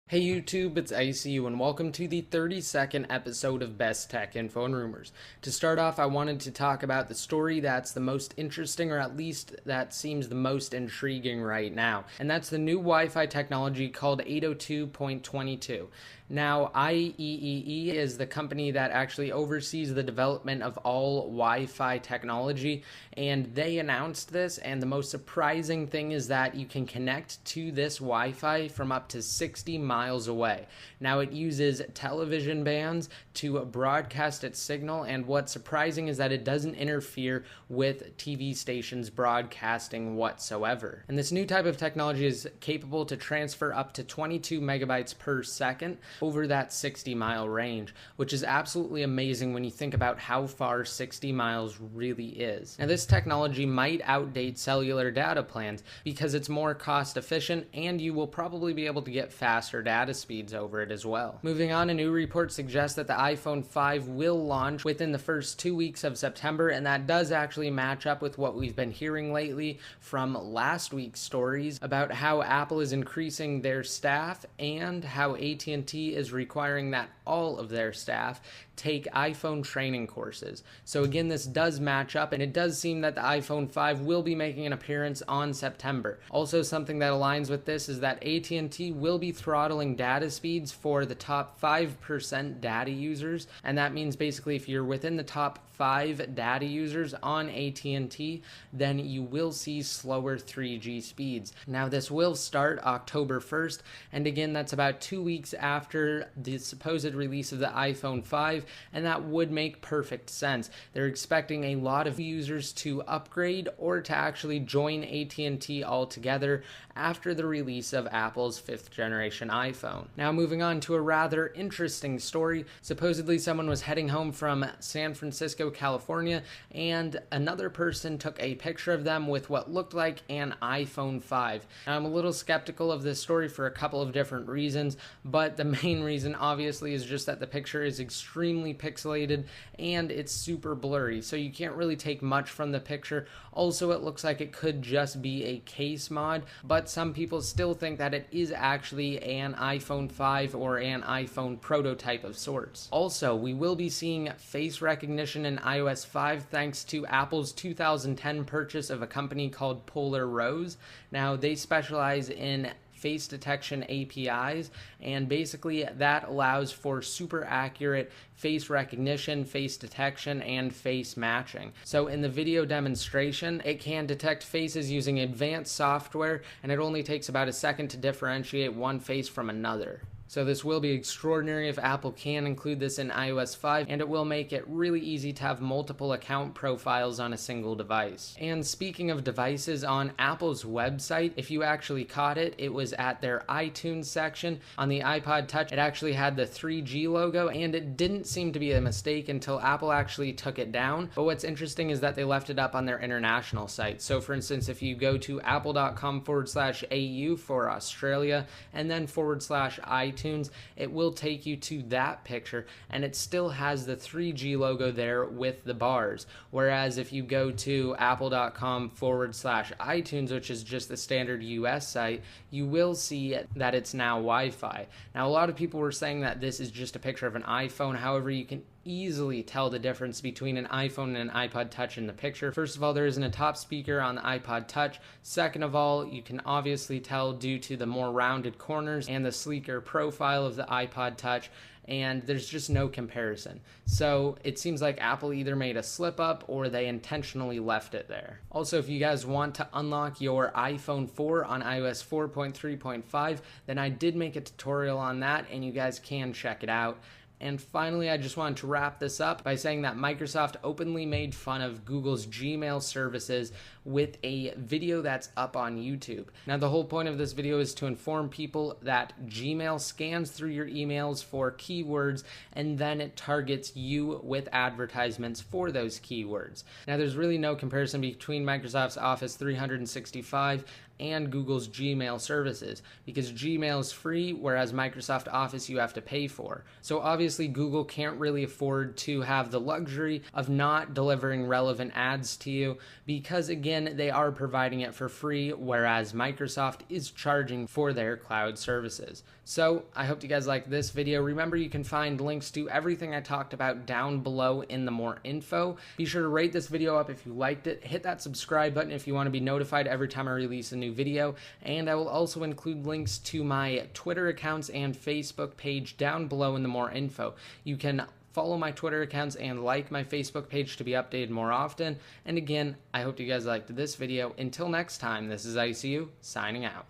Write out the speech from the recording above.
Hey YouTube, it's ICU and welcome to the 32nd episode of BestTechInfo Rumors. To start off, I wanted to talk about the story that's the most interesting, or at least that seems the most intriguing right now, and that's the new Wi-Fi technology called 802.22. Now, IEEE is the company that actually oversees the development of all Wi-Fi technology, and they announced this, and the most surprising thing is that you can connect to this Wi-Fi from up to 60 miles away. Now, it uses television bands to broadcast its signal, and what's surprising is that it doesn't interfere with TV stations broadcasting whatsoever. And this new type of technology is capable to transfer up to 22 megabytes per second over that 60-mile range, which is absolutely amazing when you think about how far 60 miles really is. Now, this technology might outdate cellular data plans because it's more cost efficient, and you will probably be able to get faster data speeds over it as well. Moving on, a new report suggests that the iPhone 5 will launch within the first 2 weeks of September, and that does actually match up with what we've been hearing lately from last week's stories about how Apple is increasing their staff and how AT&T is requiring that all of their staff take iPhone training courses. So again, this does match up, and it does seem that the iPhone 5 will be making an appearance on September. Also, something that aligns with this is that AT&T will be throttling data speeds for the top 5% data users, and that means basically if you're within the top 5 data users on AT&T, then you will see slower 3G speeds. Now, this will start October 1st, and again, that's about 2 weeks after the supposed release of the iPhone 5, and that would make perfect sense. They're expecting a lot of users to upgrade or to actually join AT&T altogether after the release of Apple's 5th generation iPhone. Now, moving on to a rather interesting story. Supposedly someone was heading home from San Francisco, California, and another person took a picture of them with what looked like an iPhone 5. Now, I'm a little skeptical of this story for a couple of different reasons, but the main reason obviously is just that the picture is extremely pixelated and it's super blurry, so you can't really take much from the picture. Also, it looks like it could just be a case mod, but some people still think that it is actually an iPhone 5 or an iPhone prototype of sorts. Also, we will be seeing face recognition in iOS 5 thanks to Apple's 2010 purchase of a company called Polar Rose. Now, they specialize in face detection APIs, and basically that allows for super accurate face recognition, face detection, and face matching. So in the video demonstration, it can detect faces using advanced software, and it only takes about a second to differentiate one face from another. So this will be extraordinary if Apple can include this in iOS 5, and it will make it really easy to have multiple account profiles on a single device. And speaking of devices, on Apple's website, if you actually caught it, it was at their iTunes section. On the iPod Touch, it actually had the 3G logo, and it didn't seem to be a mistake until Apple actually took it down. But what's interesting is that they left it up on their international site. So for instance, if you go to apple.com/AU for Australia and then /iTunes, it will take you to that picture, and it still has the 3G logo there with the bars. Whereas if you go to apple.com/iTunes, which is just the standard US site, you will see that it's now Wi-Fi. Now, a lot of people were saying that this is just a picture of an iPhone. However, you can easily tell the difference between an iPhone and an iPod Touch in the picture. First of all, there isn't a top speaker on the iPod Touch. Second of all, you can obviously tell due to the more rounded corners and the sleeker profile of the iPod Touch, and there's just no comparison. So it seems like Apple either made a slip up or they intentionally left it there. Also, if you guys want to unlock your iPhone 4 on iOS 4.3.5, then I did make a tutorial on that, and you guys can check it out. And finally, I just wanted to wrap this up by saying that Microsoft openly made fun of Google's Gmail services with a video that's up on YouTube. Now, the whole point of this video is to inform people that Gmail scans through your emails for keywords, and then it targets you with advertisements for those keywords. Now, there's really no comparison between Microsoft's Office 365 and Google's Gmail services, because Gmail is free, whereas Microsoft Office you have to pay for. So obviously Google can't really afford to have the luxury of not delivering relevant ads to you, because again, again, they are providing it for free, whereas Microsoft is charging for their cloud services. So I hope you guys liked this video. Remember, you can find links to everything I talked about down below in the more info. Be sure to rate this video up if you liked it. Hit that subscribe button if you want to be notified every time I release a new video. And I will also include links to my Twitter accounts and Facebook page down below in the more info. You can follow my Twitter accounts and like my Facebook page to be updated more often. And again, I hope you guys liked this video. Until next time, this is ICU signing out.